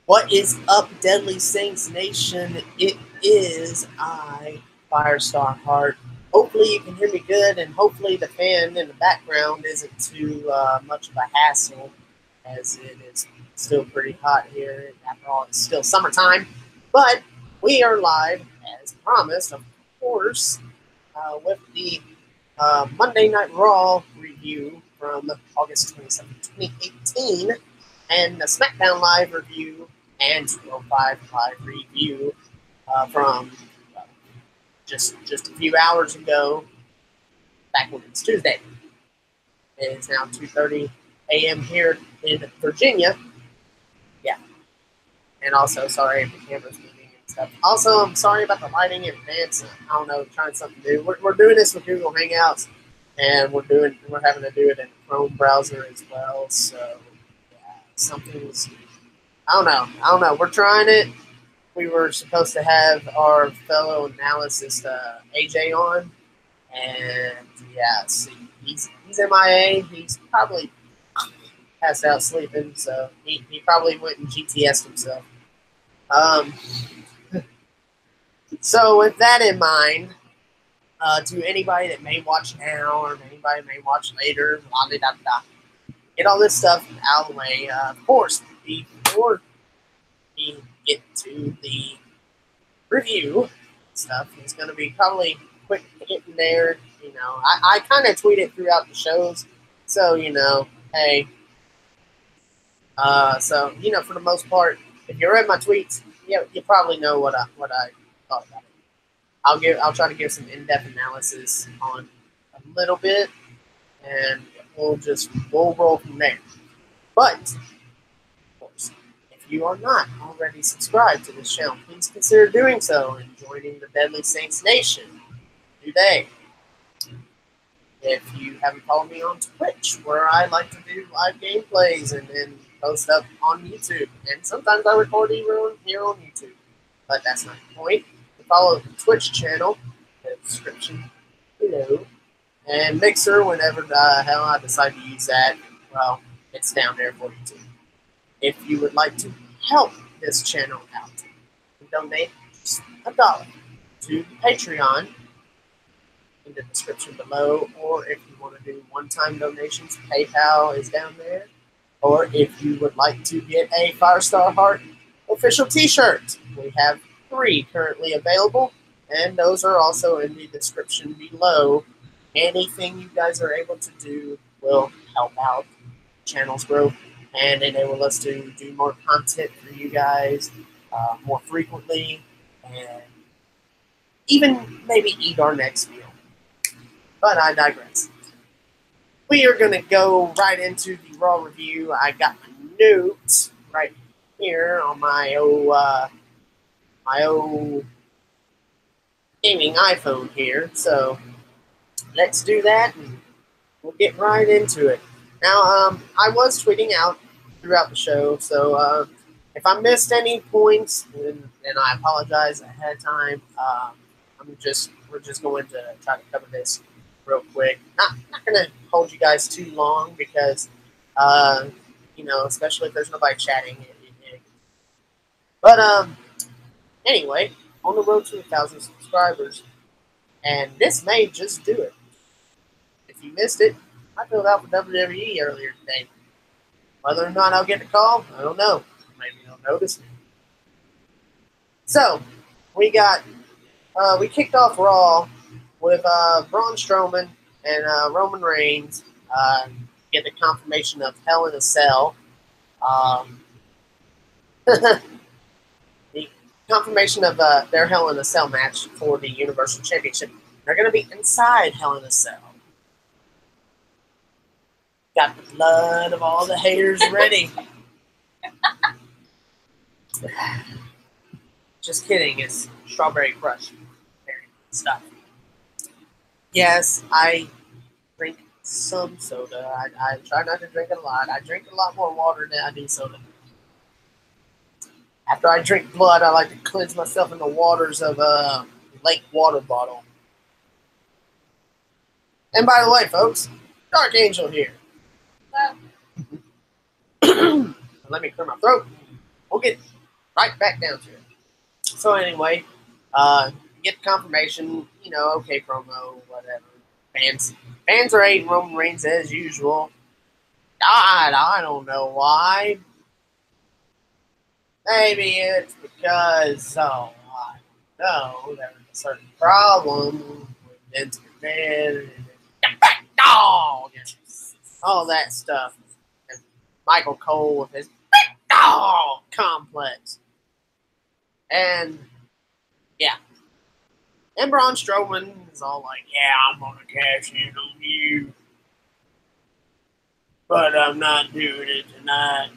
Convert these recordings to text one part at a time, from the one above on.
What is up, Deadly Saints Nation? It is I, Firestar Hart. Hopefully you can hear me good, and hopefully the fan in the background isn't too much of a hassle, as it is still pretty hot here. After all, it's still summertime. But we are live, as promised, of course, with the Monday Night Raw review from August 27th, 2018, and the SmackDown Live review and 205 Live review from just a few hours ago, back when it was Tuesday. It is now 2:30 a.m. here in Virginia. Yeah. And also, sorry if the camera's moving and stuff. Also, I'm sorry about the lighting in advance. I don't know, trying something new. We're doing this with Google Hangouts, and we're having to do it in the Chrome browser as well. So, yeah, something's... I don't know. We're trying it. We were supposed to have our fellow analyst AJ on, and yeah, see, he's MIA. He's probably passed out sleeping, so he probably went and GTS'd himself. So with that in mind, to anybody that may watch now or anybody that may watch later, get all this stuff out of the way. Of course, before we get to the review stuff, it's going to be probably quick hitting there. You know, I kind of tweet it throughout the shows, so you know, hey. So you know, for the most part, if you read my tweets, you probably know what I thought about it. I'll try to give some in-depth analysis on a little bit, and we'll roll from there. But of course, if you are not already subscribed to this channel, please consider doing so and joining the Deadly Saints Nation today. If you haven't followed me on Twitch, where I like to do live gameplays and then post up on YouTube, and sometimes I record even here on YouTube, but that's not the point. You follow the Twitch channel, the description below, and Mixer whenever the hell I decide to use that. Well, it's down there for you too. If you would like to help this channel out, donate just $1 to Patreon in the description below, or if you want to do one-time donations, PayPal is down there. Or if you would like to get a Firestar Heart official t-shirt, we have 3 currently available, and those are also in the description below. Anything you guys are able to do will help out the channel's growth and enable us to do more content for you guys more frequently, and even maybe eat our next meal. But I digress. We are going to go right into the Raw review. I got my notes right here on my old gaming iPhone here. So let's do that, and we'll get right into it. Now, I was tweeting out throughout the show, so if I missed any points, then I apologize ahead of time. We're just going to try to cover this real quick. Not going to hold you guys too long because, you know, especially if there's nobody chatting. But anyway, on the road to 1,000 subscribers, and this may just do it. If you missed it, I filled out for WWE earlier today. Whether or not I'll get the call, I don't know. Maybe you'll notice me. So, we kicked off Raw with Braun Strowman and Roman Reigns get the confirmation of Hell in a Cell. The confirmation of their Hell in a Cell match for the Universal Championship. They're going to be inside Hell in a Cell. Got the blood of all the haters ready. Just kidding. It's Strawberry Crush stuff. Yes, I drink some soda. I try not to drink a lot. I drink a lot more water than I do soda. After I drink blood, I like to cleanse myself in the waters of a lake water bottle. And by the way, folks, Dark Angel here. Let me clear my throat. We'll get right back down to it. So anyway, get the confirmation, you know, okay, promo, whatever. Fans are hating Roman Reigns as usual. God, I don't know why. Maybe it's because, I don't know, there was a certain problem with Vince McMahon and the back dog and all that stuff. And Michael Cole with his big dog complex. And, yeah. And Braun Strowman is all like, yeah, I'm going to cash in on you. But I'm not doing it tonight.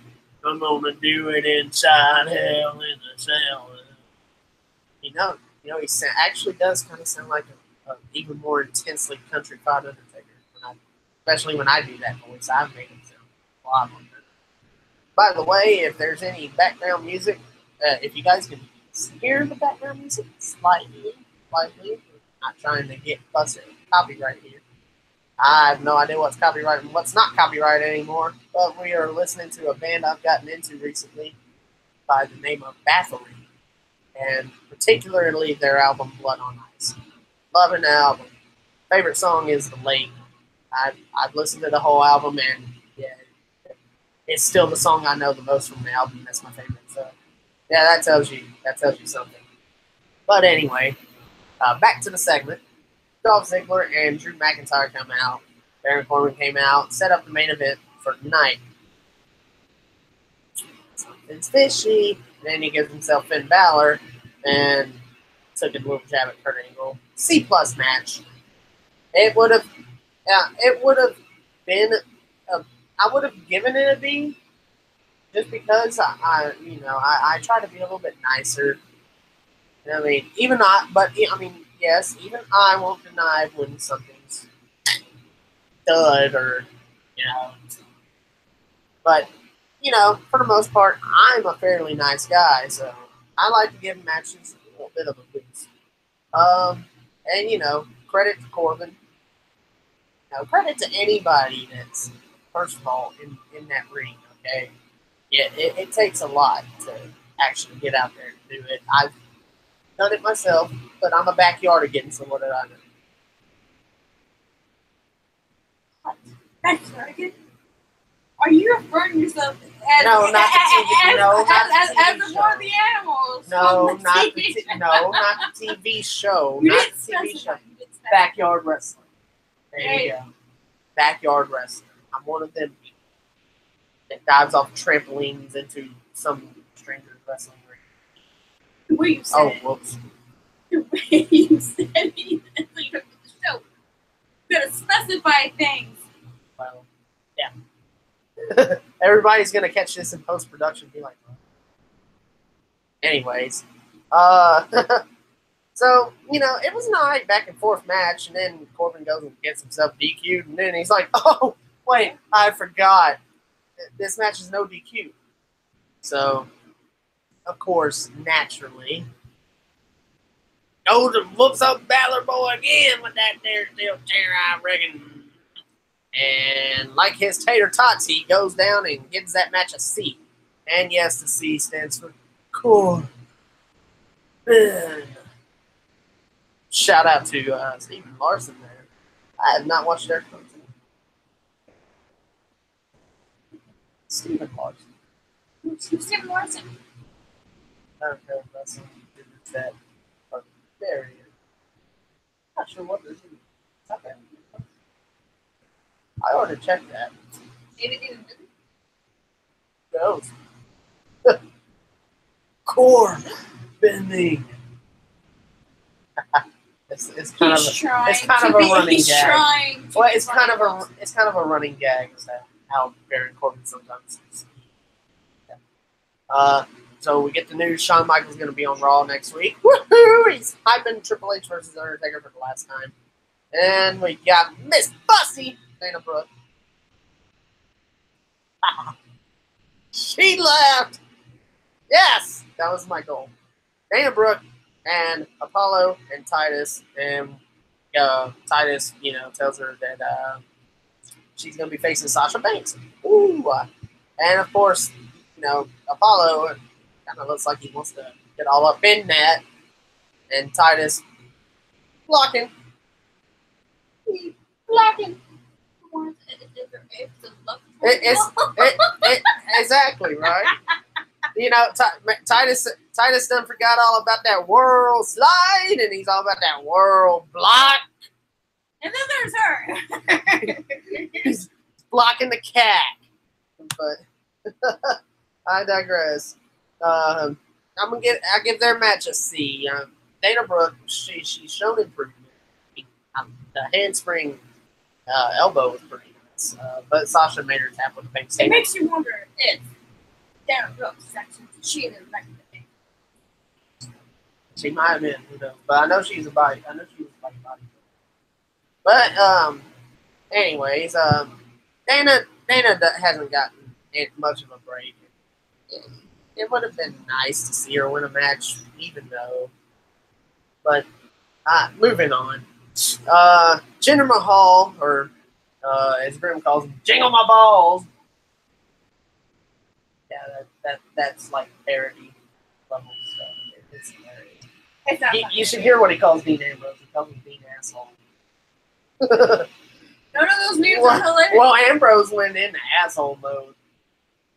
I'm going to do it inside hell in the cell. You know, he actually does kind of sound like a even more intensely countrified Undertaker. Especially when I do that voice. I've made him sound a lot more. By the way, if there's any background music, if you guys can hear the background music slightly, not trying to get busted copyright here. I have no idea what's copyrighted and what's not copyrighted anymore, but we are listening to a band I've gotten into recently by the name of Bathory, and particularly their album Blood on Ice. Loving the album. Favorite song is The Lake. I've listened to the whole album, and yeah, it's still the song I know the most from the album. That's my favorite. So yeah, that tells you something. But anyway, back to the segment. Dolph Ziggler and Drew McIntyre come out. Baron Corbin came out, set up the main event for tonight. Something's fishy. Then he gives himself Finn Balor and took a little jab at Kurt Angle. C+ match. It would have been. I would have given it a B, just because I try to be a little bit nicer. You know what I mean? Even not, but I mean. Yes, even I won't deny when something's dud or, But, for the most part, I'm a fairly nice guy, so I like to give matches a little bit of a boost. And, credit to Corbin. Credit to anybody that's, first of all, in that ring, okay? Yeah, it takes a lot to actually get out there and do it. I've done it myself, but I'm a backyard again, so what did I know? Backyard again? Are you referring to yourself as no, not the TV, no, not the TV as show. one of the animals? No, not the TV show. You not didn't the TV specify. show. Backyard wrestling. There you go. Backyard wrestling. I'm one of them that dives off trampolines into some stranger's wrestling ring. The way you said it. Whoops. The way you said it. You gotta specify things. Well, yeah. Everybody's gonna catch this in post-production and be like, oh. Anyways. So, it was an alright back and forth match, and then Corbin goes and gets himself DQ'd, and then he's like, oh, wait, I forgot. This match is no DQ. So, of course, naturally, goes and whoops up Balor Boy again with that there steel chair, I reckon. And like his tater tots, he goes down and gives that match a C. And yes, the C stands for Corbin. Shout out to Stephen Larson there. I have not watched their content. Stephen Larson. Who's Stephen Larson? I don't know if that's something to do with that. But there he is. Not sure what this is. Okay. I ought to check that. Goes. Corbin. It's kind of a running gag. Well, it's kind of a running gag is that how Baron Corbin sometimes is. Yeah. So we get the news Shawn Michaels going to be on Raw next week. Woohoo! He's hyping Triple H versus Undertaker for the last time. And we got Miss Bussy, Dana Brooke. She left. Yes, that was my goal. Dana Brooke and Apollo and Titus, and Titus, tells her that she's going to be facing Sasha Banks. Ooh, and of course, Apollo. kind of looks like he wants to get all up in that. And Titus blocking. Blocking. Exactly, right? You know, Titus done forgot all about that world slide, and he's all about that world block. And then there's her. He's blocking the cat. But I digress. I give their match a C. Dana Brooke, she's shown improvement. The handspring elbow was pretty nice, but Sasha made her tap with the bank. It makes you wonder if Dana Brooke is actually cheating back in the day. She might have been, who knows? But I know she's a body. I know she was like a body. But anyways, Dana hasn't gotten much of a break. It would have been nice to see her win a match, even though. But moving on. Jinder Mahal, or as Grim calls him, Jingle My Balls. Yeah, that's like parody level stuff. It's hilarious. You should hear what he calls Dean Ambrose. He calls him Dean Asshole. None of those memes are hilarious. Well, Ambrose went into asshole mode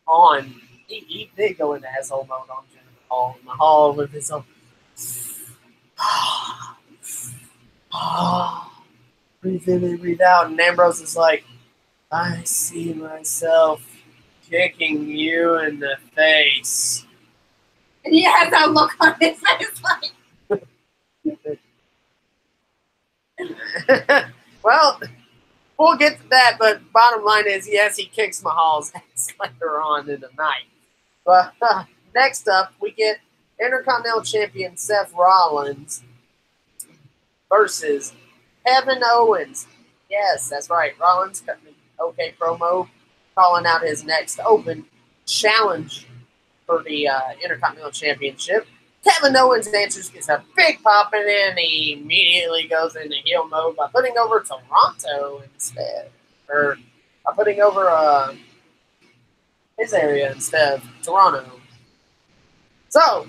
on. He did go into asshole mode on Jinder Mahal. Mahal with his own. Breathe in and breathe out. And Ambrose is like, I see myself kicking you in the face. And he has that look on his face like. Well, we'll get to that, but bottom line is, yes, he kicks Mahal's ass later on in the night. But next up, we get Intercontinental Champion Seth Rollins versus Kevin Owens. Yes, that's right. Rollins cut the OK promo, calling out his next open challenge for the Intercontinental Championship. Kevin Owens answers, gets a big pop, and then he immediately goes into heel mode by putting over Toronto instead. Or by putting over his area instead of Toronto. So,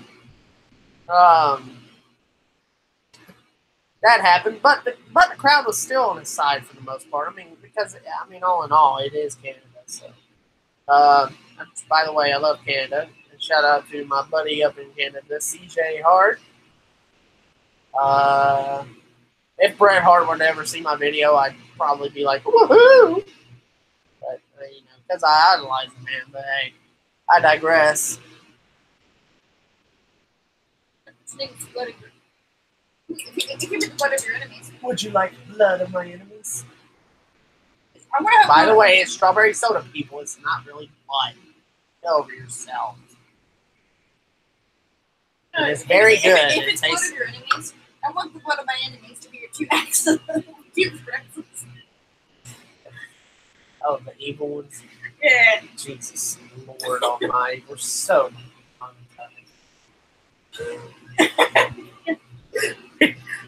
that happened, but the crowd was still on his side for the most part. I mean, because all in all, it is Canada. So, by the way, I love Canada. And shout out to my buddy up in Canada, CJ Hart. If Bret Hart were to ever see my video, I'd probably be like, woohoo! But because I idolize the man. But hey, I digress. Would you like blood of my enemies? By the way, it's strawberry soda, people. It's not really blood. Get over yourself. And it's very good. If it's blood of your enemies, I want the blood of my enemies to be your two axes. Oh, the evil ones? Yeah. Jesus Lord Almighty. We're so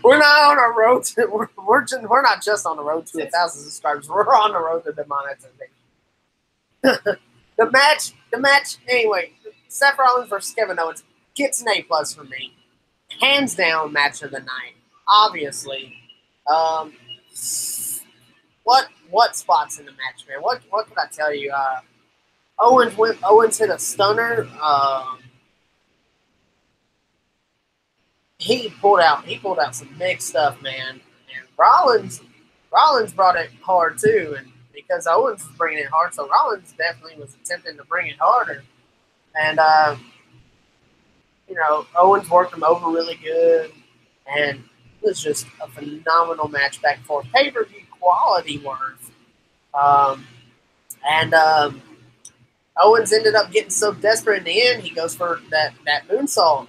We're not on a road to we're not just on the road to 1,000 subscribers. We're on the road to demonetization. the match anyway. Seth Rollins versus Kevin Owens gets an A+ for me. Hands down match of the night. Obviously. What spots in the match, man? What can I tell you? Owens hit a stunner. He pulled out some big stuff, man. And Rollins brought it hard too, and because Owens was bringing it hard, so Rollins definitely was attempting to bring it harder. And Owens worked him over really good, and it was just a phenomenal match back and forth, pay-per-view quality worth. Owens ended up getting so desperate in the end, he goes for that moonsault.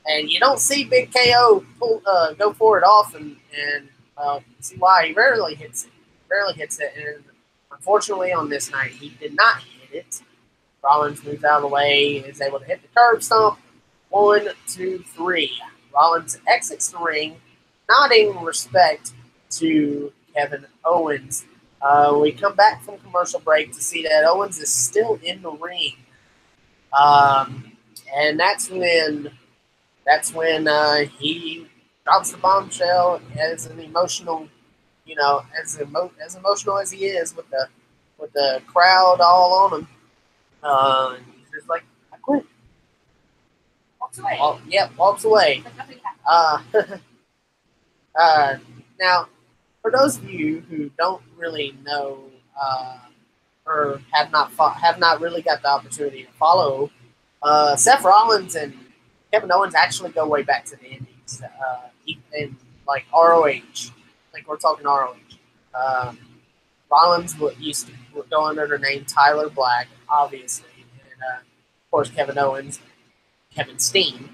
And you don't see Big KO go for it often, and see why. He rarely hits it. And unfortunately, on this night, he did not hit it. Rollins moves out of the way, is able to hit the curb stomp. 1, 2, 3. Rollins exits the ring, nodding respect to Kevin Owens. We come back from commercial break to see that Owens is still in the ring. And that's when he drops the bombshell as an emotional, as emotional as he is with the crowd all on him. And he's just like, I quit. Walks away. Walks away. Like nothing happened. Now, for those of you who don't really know or have not really got the opportunity to follow, Seth Rollins and Kevin Owens actually go way back to the Indies, in like ROH. Like we're talking ROH. Rollins used to go under the name Tyler Black, obviously, and of course Kevin Owens, Kevin Steen.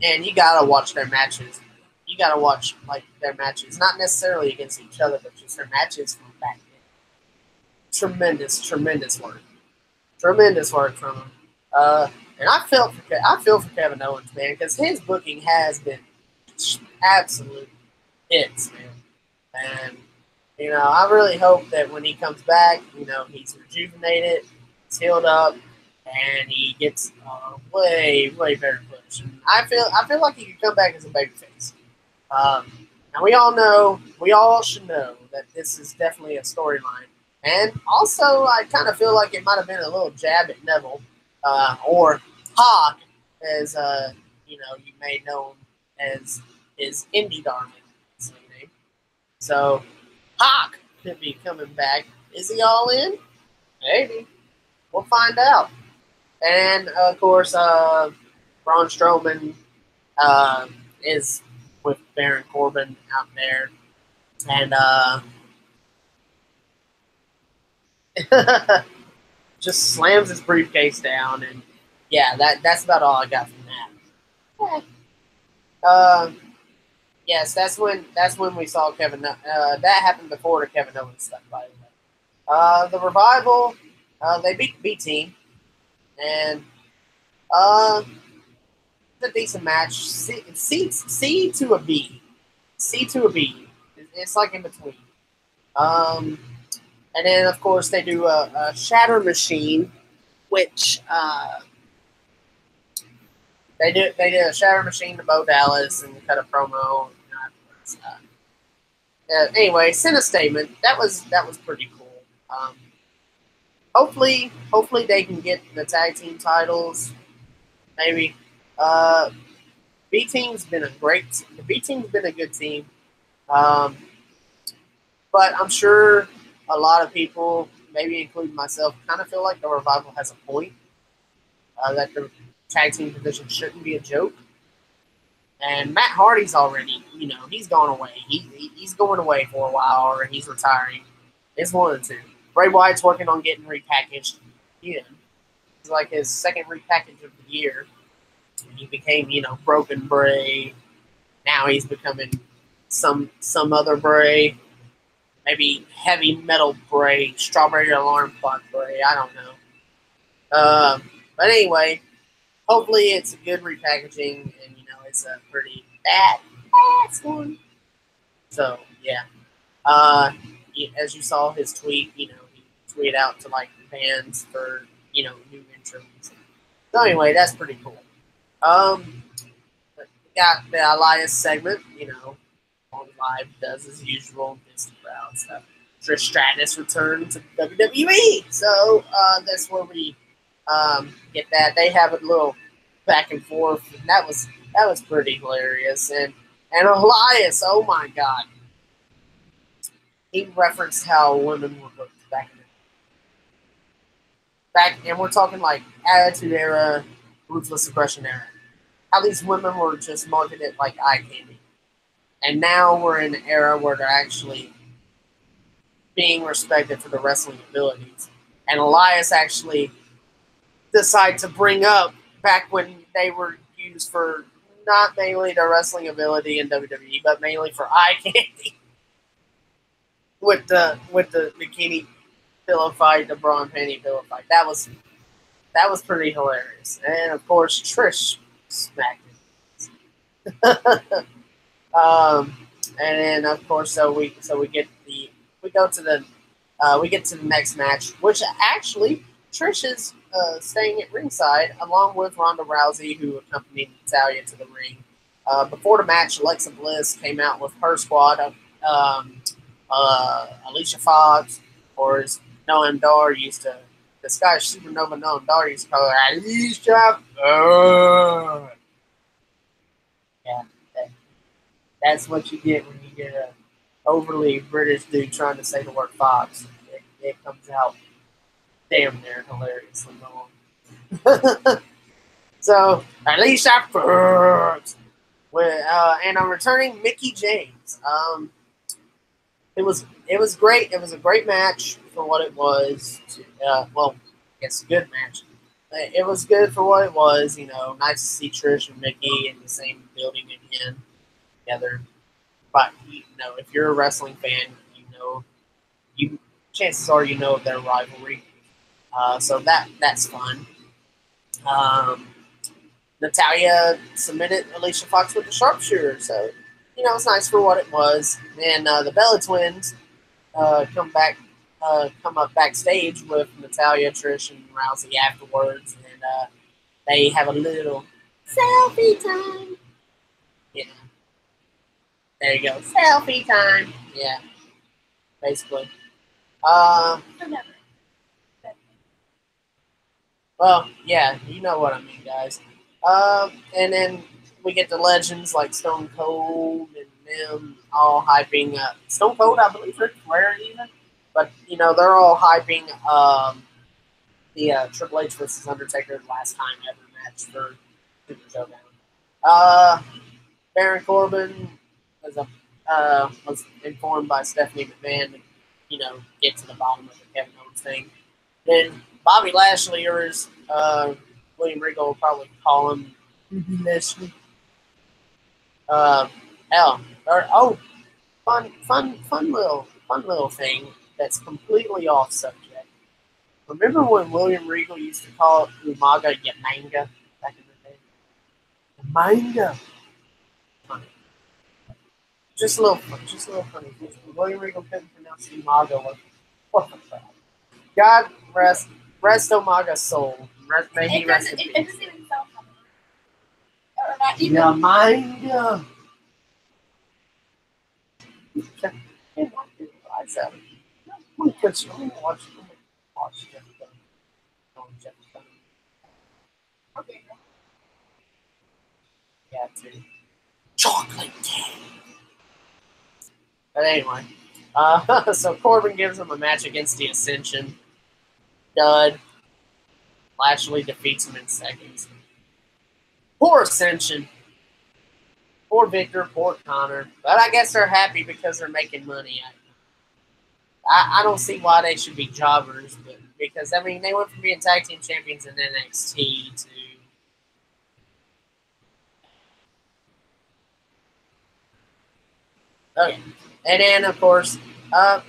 And you gotta watch their matches. You gotta watch like their matches, not necessarily against each other, but just their matches from back then. Tremendous work. Tremendous work from him. And I feel for Kevin Owens, man, because his booking has been absolute hits, man. And I really hope that when he comes back, he's rejuvenated, he's healed up, and he gets way better push. And I feel like he could come back as a babyface. Now we all should know that this is definitely a storyline. And also, I kind of feel like it might have been a little jab at Neville, or Hawk, as you may know him as his indie darling name. So Hawk could be coming back. Is he all in? Maybe. We'll find out. And of course, Braun Strowman is with Baron Corbin out there, and just slams his briefcase down, and yeah, that's about all I got from that. Yes, that's when we saw Kevin. That happened before the Kevin Owens stuff, by the way. The Revival, they beat the B Team, and it's a decent match. C to a B. C to a B. It's like in between. And then, of course, they do a Shatter Machine, which they did a Shatter Machine to Bo Dallas and cut a promo. Anyway, sent a statement. That was pretty cool. Hopefully they can get the tag team titles. Maybe. B Team's been the B Team's been a good team. But I'm sure a lot of people, maybe including myself, kind of feel like the Revival has a point. That the tag team division shouldn't be a joke. And Matt Hardy's already, he's gone away. He's going away for a while, or he's retiring. It's one of the two. Bray Wyatt's working on getting repackaged. It's like his second repackage of the year. He became, Broken Bray. Now he's becoming some other Bray. Maybe Heavy Metal Bray, Strawberry Alarm Clock Bray. I don't know. But anyway, hopefully it's a good repackaging, and it's a pretty bad one. So yeah. As you saw his tweet, he tweeted out to like fans for new entrants. So anyway, that's pretty cool. Got the Elias segment, on live does as usual, gets the crowd stuff. Trish Stratus returned to WWE, so that's where we get that. They have a little back and forth, and that was pretty hilarious. And Elias, oh my God, he referenced how women were booked back in and we're talking like Attitude Era, Ruthless Aggression Era. How these women were just marketed like eye candy. And now we're in an era where they're actually being respected for their wrestling abilities. And Elias actually decided to bring up back when they were used for not mainly their wrestling ability in WWE, but mainly for eye candy. with the bikini pillow fight, the bra and panty pillow fight. That was pretty hilarious. And of course Trish smacked it. And then of course we get to the next match, which actually Trish is staying at ringside, along with Ronda Rousey, who accompanied Natalya to the ring. Before the match, Alexa Bliss came out with her squad of Alicia Fox, or as Noam Dar used to, the Scottish Supernova Noam Dar used to call her Alicia Fox. Yeah, that's what you get when you get a overly British dude trying to say the word Fox. It comes out damn near hilariously wrong. So, Alicia Fox. And I'm returning Mickie James. It was great. It was a great match for what it was. Well, it's a good match. It was good for what it was. You know, nice to see Trish and Mickie in the same building again together. But you know, if you're a wrestling fan, chances are you know of their rivalry. So that's fun. Natalya submitted Alicia Fox with the sharpshooter, so you know it's nice for what it was. And the Bella Twins come up backstage with Natalya, Trish, and Rousey afterwards, and they have a little selfie time. Yeah, there you go, selfie time. Yeah, basically. Well, yeah, you know what I mean, guys. And then we get the legends like Stone Cold and them all hyping Stone Cold, I believe, Ric Flair even. But, you know, they're all hyping the Triple H versus Undertaker last time ever match for Super Showdown. Baron Corbin was informed by Stephanie McMahon to, you know, get to the bottom of the Kevin Owens thing. Then Bobby Lashley, or as William Regal will probably call him, Lashley. Fun little thing that's completely off subject. Remember when William Regal used to call Umaga Yamanga back in the day? Yamanga. Funny. Just a little funny. William Regal couldn't pronounce Umaga. What the crap? God rest Umaga's soul. May he rest in peace. It doesn't even sound funny. Yamanga. Watch Okay. Yeah, too. Chocolate cake. But anyway, so Corbin gives him a match against the Ascension. Dud. Lashley defeats him in seconds. Poor Ascension. Poor Victor, poor Connor. But I guess they're happy because they're making money. I don't see why they should be jobbers, but because, I mean, they went from being tag team champions in NXT to... Okay. And then, of course, now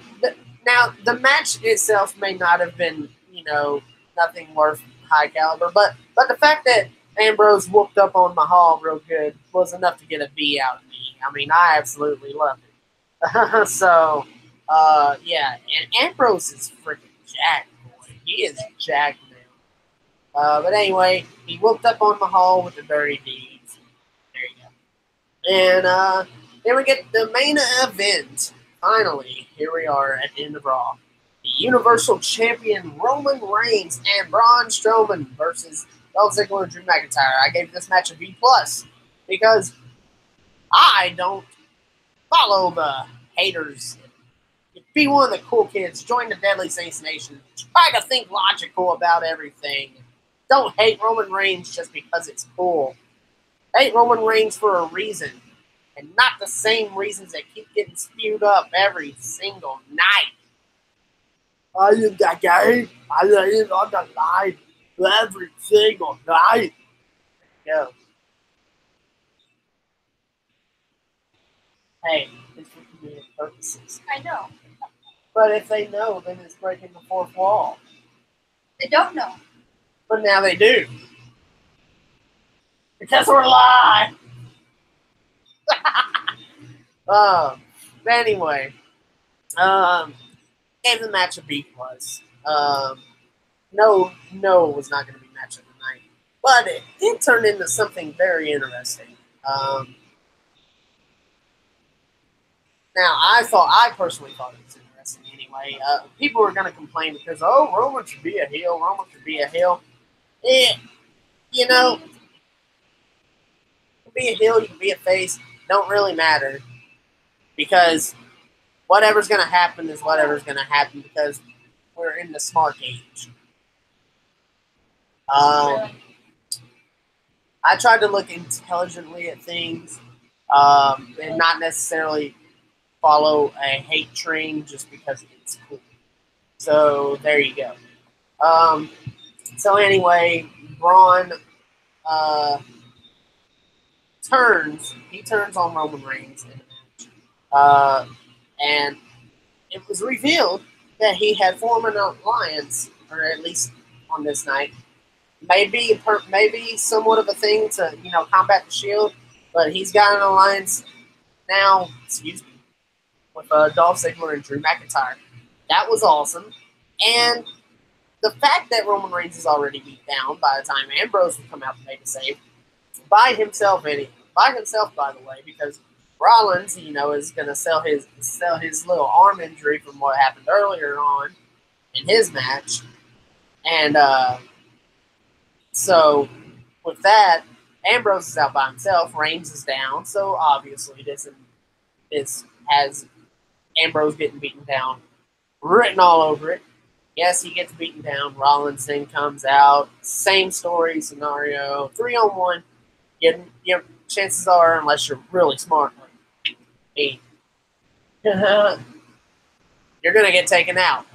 the match itself may not have been, you know, nothing worth high caliber, but the fact that Ambrose whooped up on Mahal real good was enough to get a B out of me. I mean, I absolutely loved it. So, yeah, and Ambrose is freaking jacked, boy. He is jacked now. But anyway, he whooped up on Mahal with the dirty deeds. There you go. And then we get the main event. Finally, here we are at the end of Raw. The Universal Champion Roman Reigns and Braun Strowman versus Dolph Ziggler and Drew McIntyre. I gave this match a B+ because I don't follow the haters. Be one of the cool kids. Join the Deadly Saints Nation. Try to think logical about everything. Don't hate Roman Reigns just because it's cool. Hate Roman Reigns for a reason. And not the same reasons that keep getting spewed up every single night. I am that guy. I am on the line every single night. Yeah. Hey, it's for comedic purposes. I know. But if they know, then it's breaking the fourth wall. They don't know. But now they do. Because we're live. Anyway, gave the match a B+. no, it was not going to be match of the night. But it did turn into something very interesting. Now, I personally thought it was interesting anyway. People were going to complain because, oh, Roman should be a heel. Roman should be a heel. You know, you can be a heel, you can be a face. Don't really matter. Because whatever's going to happen is whatever's going to happen because we're in the smart age. I tried to look intelligently at things and not necessarily follow a hate train just because it's cool. So there you go. So anyway, Braun turns on Roman Reigns in the match. And it was revealed that he had formed an alliance, or at least on this night. Maybe somewhat of a thing to, combat the Shield, but he's got an alliance now, with Dolph Ziggler and Drew McIntyre. That was awesome. And the fact that Roman Reigns is already beat down by the time Ambrose will come out to make a save, by himself, by the way, because Rollins, is going to sell his little arm injury from what happened earlier on in his match. And so with that, Ambrose is out by himself. Reigns is down. So obviously this has Ambrose getting beaten down written all over it. Yes, he gets beaten down. Rollins then comes out. Same story scenario. 3-on-1. Chances are, unless you're really smart like me, you're going to get taken out.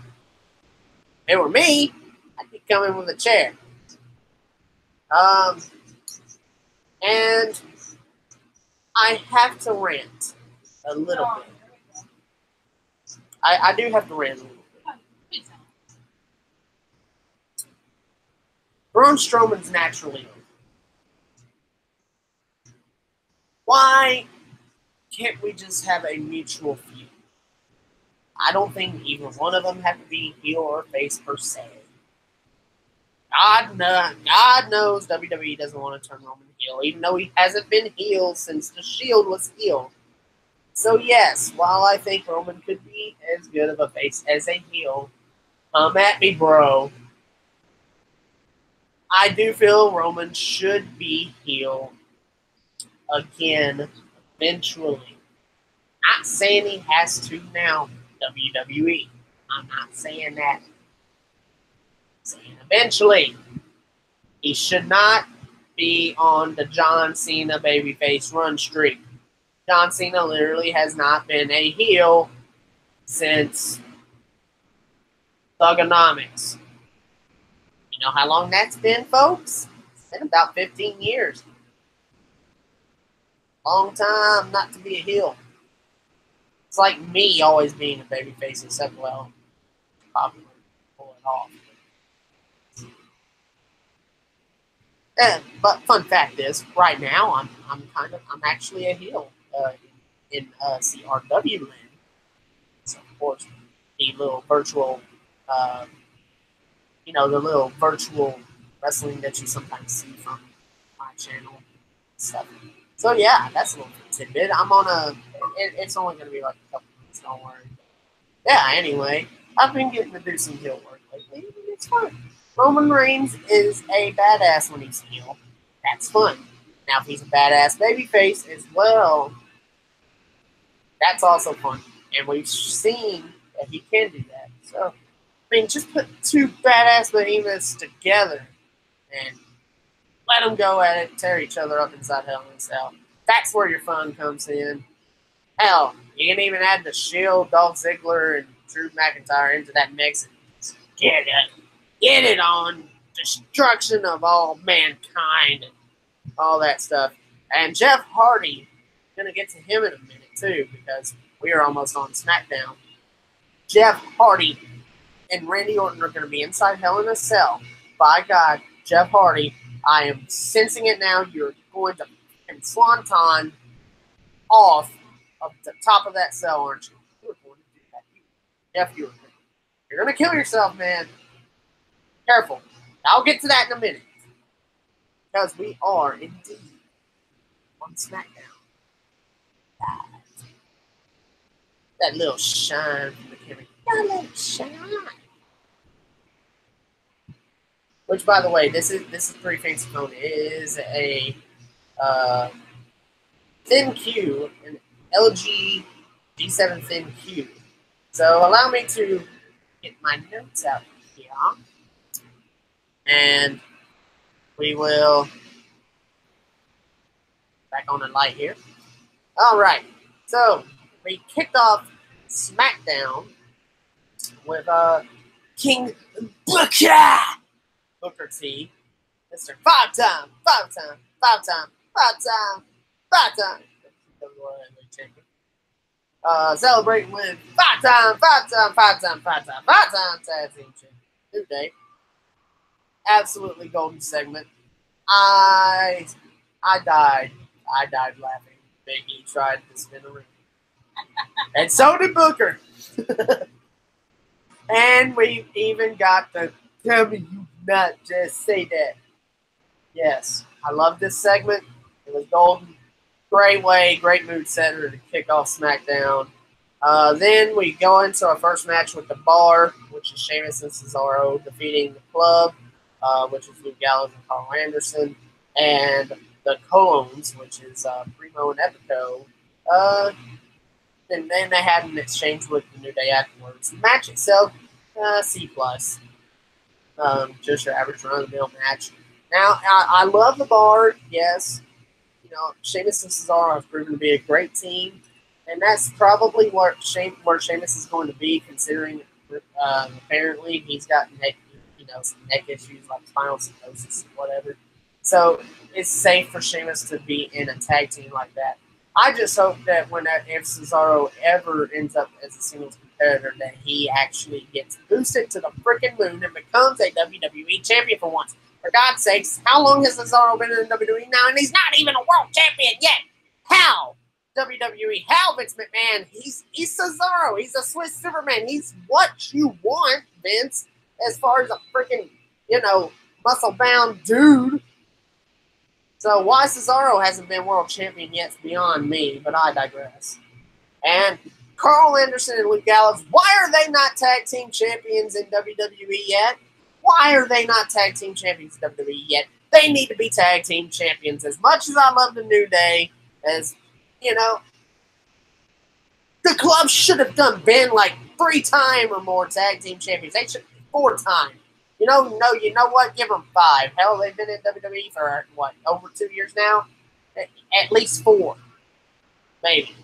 If it were me, I'd be coming with a chair. And I have to rant a little bit. I do have to rant a little bit. Braun Strowman's naturally over. Why can't we just have a mutual feud? I don't think either one of them have to be heel or face per se. God knows WWE doesn't want to turn Roman heel, even though he hasn't been heel since the Shield was heel. So yes, while I think Roman could be as good of a face as a heel, come at me, bro. I do feel Roman should be heel again, eventually. Not saying he has to now, WWE. I'm not saying that. I'm saying eventually. He should not be on the John Cena babyface run streak. John Cena literally has not been a heel since Thugonomics. You know how long that's been, folks? It's been about 15 years. Long time not to be a heel. It's like me always being a babyface, except, well, probably pull it off. But fun fact is, right now I'm actually a heel in SRCRW land. So of course, the little virtual, the little virtual wrestling that you sometimes see from my channel and stuff. So yeah, that's a little tidbit. I'm on it's only going to be like a couple minutes, don't worry. Yeah, anyway, I've been getting to do some heel work lately. It's fun. Roman Reigns is a badass when he's heel. That's fun. Now, if he's a badass babyface as well, that's also fun. And we've seen that he can do that. So, I mean, just put two badass behemoths together and let them go at it, tear each other up inside Hell in a Cell. That's where your fun comes in. Hell, you can even add the Shield, Dolph Ziggler, and Drew McIntyre into that mix and get it on. Destruction of all mankind and all that stuff. And Jeff Hardy, going to get to him in a minute too, because we are almost on SmackDown. Jeff Hardy and Randy Orton are going to be inside Hell in a Cell. By God, Jeff Hardy, I am sensing it now. You're going to swanton off of the top of that cell, aren't you? You're going to do that. Jeff, you're going to kill yourself, man. Careful. I'll get to that in a minute. Because we are indeed on SmackDown. That little shine from the camera. That little shine. Which, by the way, this is pretty fancy phone. It is a Thin Q, an LG G7 Thin Q. So allow me to get my notes out here. And we will back on the light here. All right. So we kicked off SmackDown with King Booker T, Mr. Five-time celebrating with five-time tag team champion. New Day. Absolutely golden segment. I died laughing. Big E tried to spin the ring. And so did Booker. And we even got the tell me you not just say that. Yes, I love this segment. It was golden. Great way, great mood setter to kick off SmackDown. Then we go into our first match with the Bar, which is Sheamus and Cesaro defeating the Club, which is Luke Gallows and Carl Anderson, and the Clones, which is Primo and Epico. And then they had an exchange with the New Day afterwards. The match itself, C+. Just your average run-of-the-mill match. Now, I love the Bar, yes. You know, Sheamus and Cesaro have proven to be a great team, and that's probably where Sheamus is going to be, considering apparently he's got some neck issues like spinal stenosis and whatever. So it's safe for Sheamus to be in a tag team like that. I just hope that if Cesaro ever ends up as a singles competitor, that he actually gets boosted to the freaking moon and becomes a WWE champion for once. For God's sakes, how long has Cesaro been in WWE now? And he's not even a world champion yet. How? WWE, how Vince McMahon? He's Cesaro. He's a Swiss Superman. He's what you want, Vince, as far as a freaking, muscle-bound dude. So why Cesaro hasn't been world champion yet is beyond me, but I digress. And Carl Anderson and Luke Gallows, why are they not tag team champions in WWE yet? Why are they not tag team champions in WWE yet? They need to be tag team champions. As much as I love the New Day, as, the club should have been like 3-time or more tag team champions. They should be 4-time. You know what? Give them 5. Hell, they've been in WWE for, over 2 years now? At least 4. Maybe.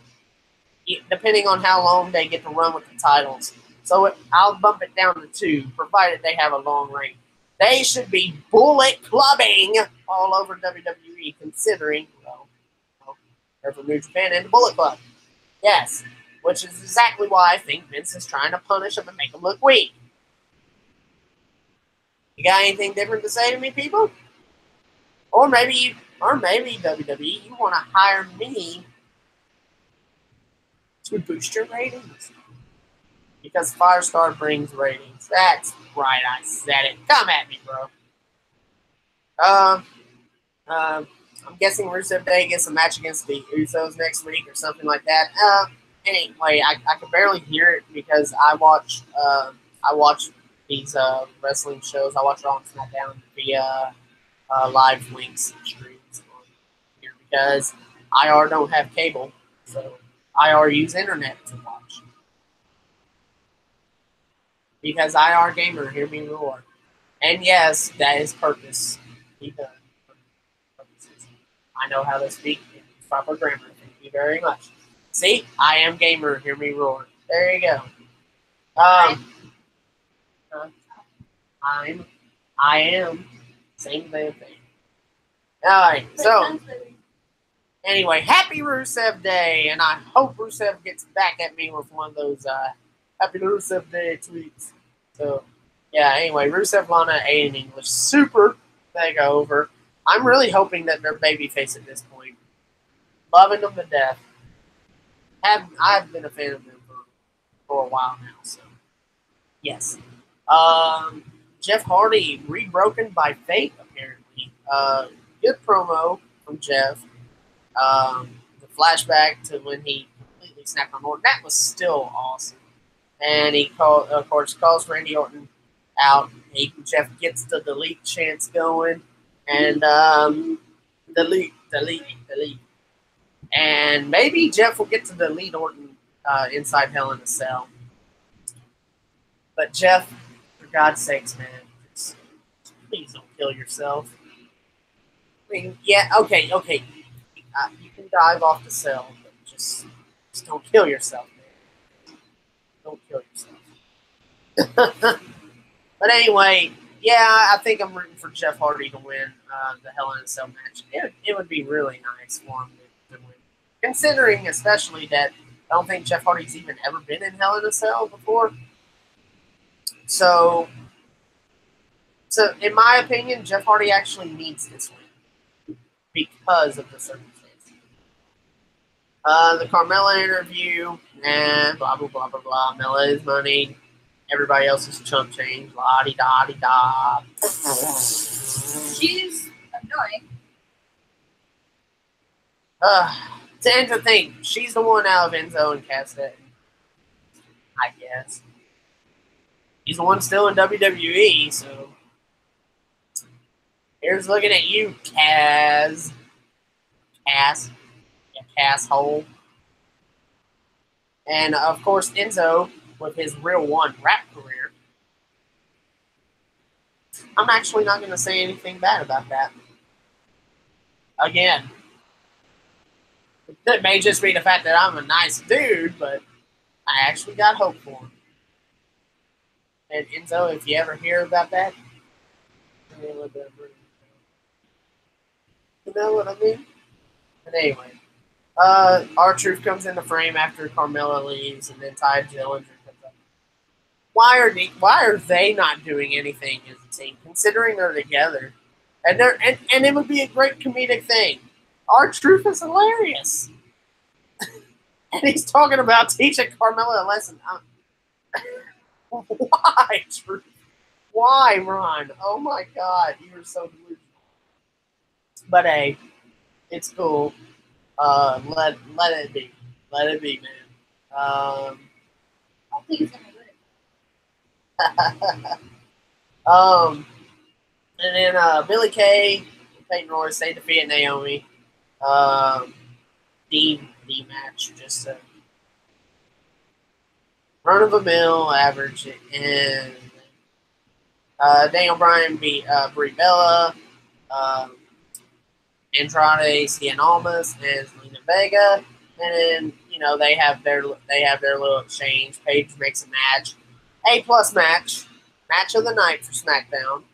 Depending on how long they get to run with the titles. So I'll bump it down to 2, provided they have a long reign. They should be bullet clubbing all over WWE, considering, they're from New Japan and the Bullet Club. Yes, which is exactly why I think Vince is trying to punish them and make them look weak. You got anything different to say to me, people? Or maybe WWE, you want to hire me to boost your ratings. Because Firestar brings ratings. That's right, I said it. Come at me, bro. I'm guessing Rusev Day gets a match against the Usos next week or something like that. Anyway, I can barely hear it because I watch these wrestling shows. I watch Raw and SmackDown via live links and streams on here because IR don't have cable, so IR use internet to watch. Because IR gamer, hear me roar. And yes, that is purpose. He does. I know how to speak in proper grammar. Thank you very much. See, I am gamer, hear me roar. There you go. I am. Same damn thing. Alright, so anyway, happy Rusev Day, and I hope Rusev gets back at me with one of those happy Rusev Day tweets. So yeah, anyway, Rusev, Lana, A in English. Super mega over. I'm really hoping that they're babyface at this point. Loving them to death. I've been a fan of them for a while now, so yes. Jeff Hardy rebroken by fate, apparently. Good promo from Jeff. The flashback to when he completely snapped on Orton, that was still awesome. And he calls Randy Orton out. Jeff gets the delete chance going, and delete. And maybe Jeff will get to delete Orton inside Hell in a Cell. But Jeff, for God's sakes, man, please don't kill yourself. I mean, yeah, okay. You can dive off the cell, but just don't kill yourself, man. Don't kill yourself. But anyway, yeah, I think I'm rooting for Jeff Hardy to win the Hell in a Cell match. It would be really nice for him to win. Considering especially that I don't think Jeff Hardy's even ever been in Hell in a Cell before. So in my opinion, Jeff Hardy actually needs this win because of the circumstances. The Carmella interview, and blah, blah, blah, blah, blah. Mella is money. Everybody else is chump change. La-di-da-di-da. She's annoying. To end the thing, she's the one out of Enzo and Cassidy, I guess. He's the one still in WWE, so here's looking at you, Cass. Cass hole. And of course, Enzo with his real one rap career. I'm actually not going to say anything bad about that. Again, it may just be the fact that I'm a nice dude, but I actually got hope for him. And Enzo, if you ever hear about that, give me a little bit of room. You know what I mean? But anyway, R-Truth comes in the frame after Carmella leaves, and then Ty Dillinger comes up. Why are they not doing anything as a team, considering they're together? And it would be a great comedic thing. R-Truth is hilarious. And he's talking about teaching Carmella a lesson. Why, Truth? Why, Ron? Oh my God, you are so delusional. But hey, it's cool. Let it be. Let it be, man. I don't think it's gonna win. And then Billy Kay, Peyton Royce, they defeated Naomi. D match, just a run of a mill average, and Daniel Bryan beat Brie Bella, Andrade Cien Almas, and Zelina Vega, and then they have their little exchange. Paige makes a match, A+ match of the night for SmackDown.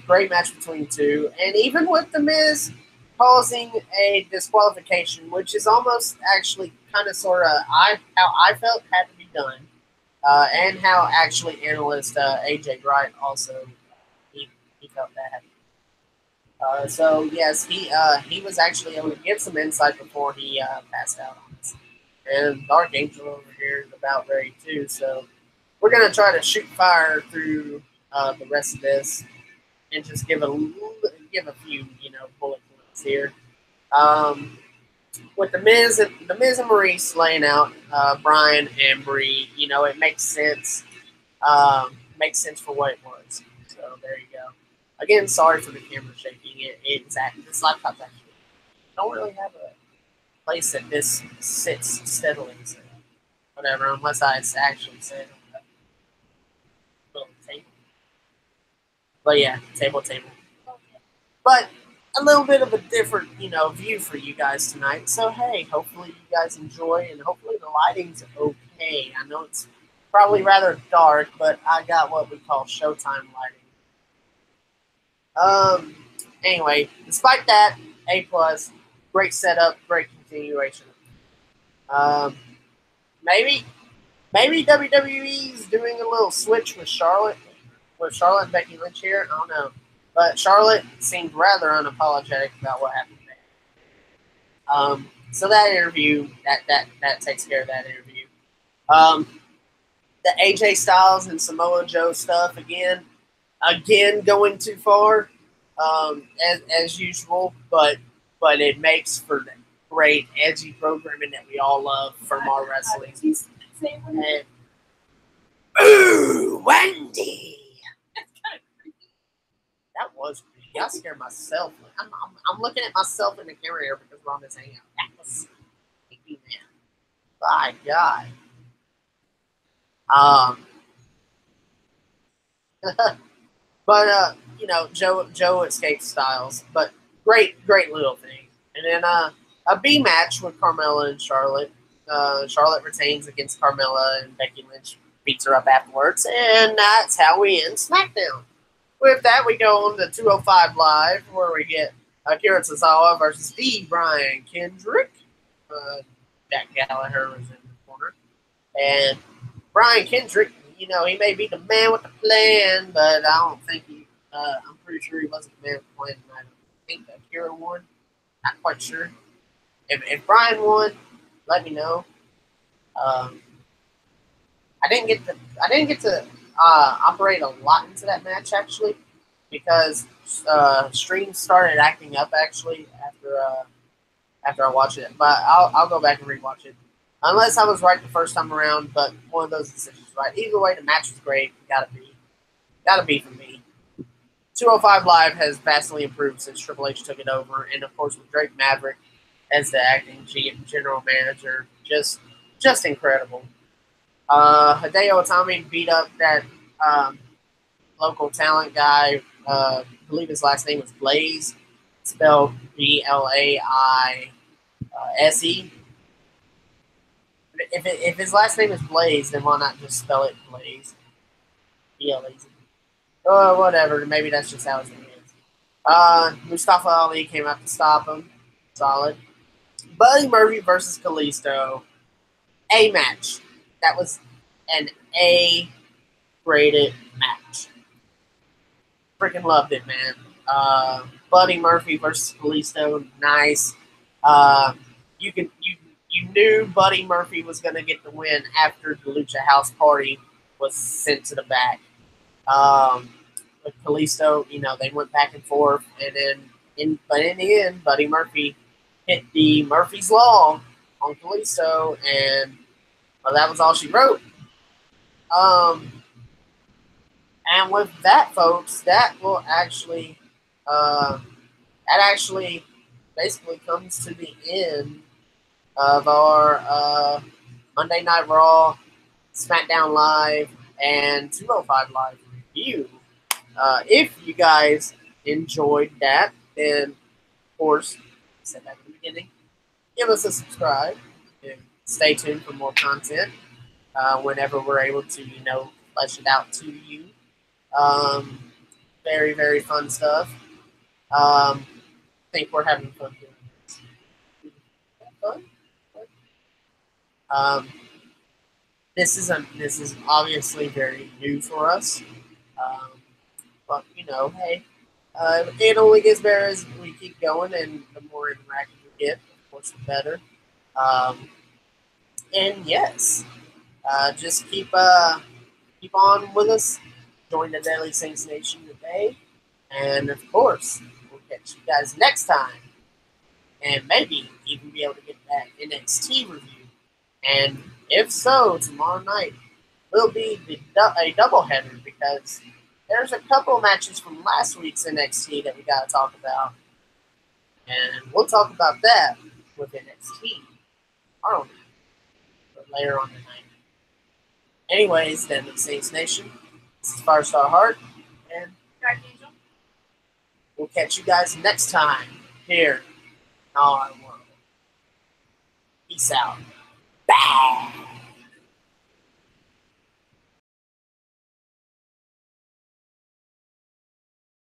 Great match between two, and even with The Miz causing a disqualification, which is almost actually kind of sort of how I felt had to be done, and how actually analyst AJ Wright also he felt that. So yes, he was actually able to get some insight before he passed out on us. And Dark Angel over here is about ready too, so we're gonna try to shoot fire through the rest of this and just give a few bullet points here. With the Miz and Maurice laying out Brian and Brie, it makes sense. Makes sense for what it was. So there you go. Again, sorry for the camera shaking. This laptop's actually don't really have a place that this sits steadily. So whatever, unless I actually sit on the little table. But yeah, table. But a little bit of a different, view for you guys tonight. So hey, hopefully you guys enjoy, and hopefully the lighting's okay. I know it's probably rather dark, but I got what we call Showtime lighting. Anyway, despite that, A+, great setup, great continuation. Maybe WWE's doing a little switch with Charlotte and Becky Lynch here. I don't know. But Charlotte seemed rather unapologetic about what happened there. So that interview, that takes care of that interview. The AJ Styles and Samoa Joe stuff, again, again, going too far, as usual, but it makes for great edgy programming that we all love from our wrestling. And, ooh, Wendy! That was creepy. I scared myself. I'm looking at myself in the camera here because we're on this hangout. That was creepy, man. My God. But you know, Joe escaped Styles, but great little thing. And then a B match with Carmella and Charlotte. Charlotte retains against Carmella, and Becky Lynch beats her up afterwards, and that's how we end SmackDown. With that, we go on to 205 Live, where we get Akira Tozawa versus the Brian Kendrick. Jack Gallagher was in the corner, and Brian Kendrick, you know, he may be the man with the plan, but I don't think he. I'm pretty sure he wasn't the man with the plan tonight. I think Akira won. Not quite sure. If Brian won, let me know. I didn't get to operate a lot into that match actually, because streams started acting up actually after I watched it. But I'll go back and rewatch it. Unless I was right the first time around, but one of those decisions right. Either way, the match was great. Gotta be for me. 205 Live has vastly improved since Triple H took it over, and of course with Drake Maverick as the acting general manager, just incredible. Hideo Itami beat up that local talent guy. I believe his last name was Blaze, spelled Blaise. If his last name is Blaze, then why not just spell it Blaze? B-L-A-Z. Oh, whatever. Maybe that's just how his name is. Mustafa Ali came out to stop him. Solid. Buddy Murphy versus Kalisto. A match. That was an A-graded match. Freaking loved it, man. Buddy Murphy versus Kalisto. Nice. You knew Buddy Murphy was going to get the win after the Lucha House Party was sent to the back. With Kalisto, you know, they went back and forth, and then but in the end, Buddy Murphy hit the Murphy's Law on Kalisto, and well, that was all she wrote. And with that, folks, that will actually basically comes to the end of our Monday Night Raw, SmackDown Live, and 205 Live review. If you guys enjoyed that, then of course, I said that at the beginning, give us a subscribe and stay tuned for more content whenever we're able to, you know, flesh it out to you. Very, very fun stuff. I think we're having fun doing this. Fun? This is obviously very new for us. But, you know, hey, it only gets better as we keep going, and the more interactive we get, of course, the better. And yes, just keep on with us. Join the Daily Saints Nation today. And, of course, we'll catch you guys next time. And maybe even be able to get that NXT review. And if so, tomorrow night will be a doubleheader, because there's a couple of matches from last week's NXT that we got to talk about. And we'll talk about that with NXT tomorrow night, but later on tonight. Anyways, then the Saints Nation, this is Firestar Hart, and we'll catch you guys next time here in our world. Peace out. Bye.